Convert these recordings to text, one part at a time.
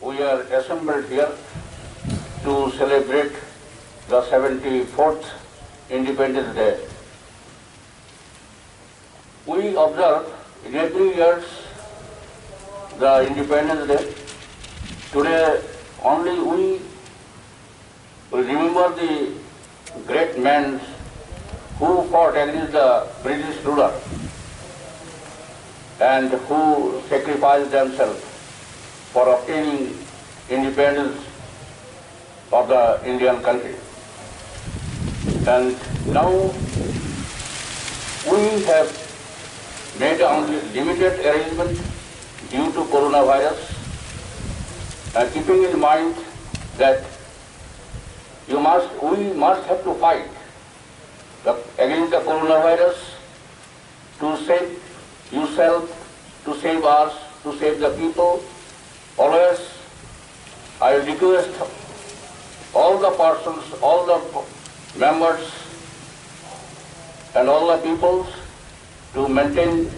We are assembled here to celebrate the 74th Independence Day. We observe in every year the Independence Day. Today only we remember the great men who fought against the British ruler and who sacrificed themselves for obtaining independence of the Indian country. And now we have made only limited arrangement due to coronavirus, keeping in mind that we must have to fight against the coronavirus to save yourself, to save us, to save the people. Always I request all the persons, all the members and all the peoples to maintain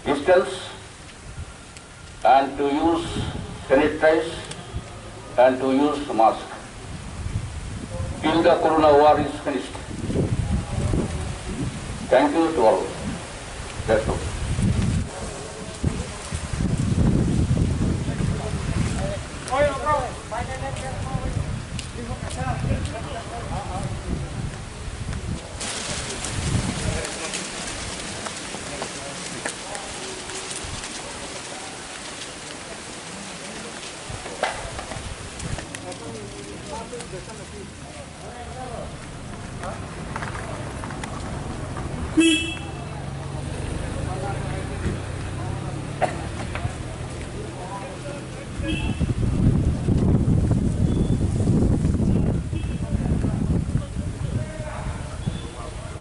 distance and to use sanitize and to use mask till the corona war is finished. Thank you to all. That's all.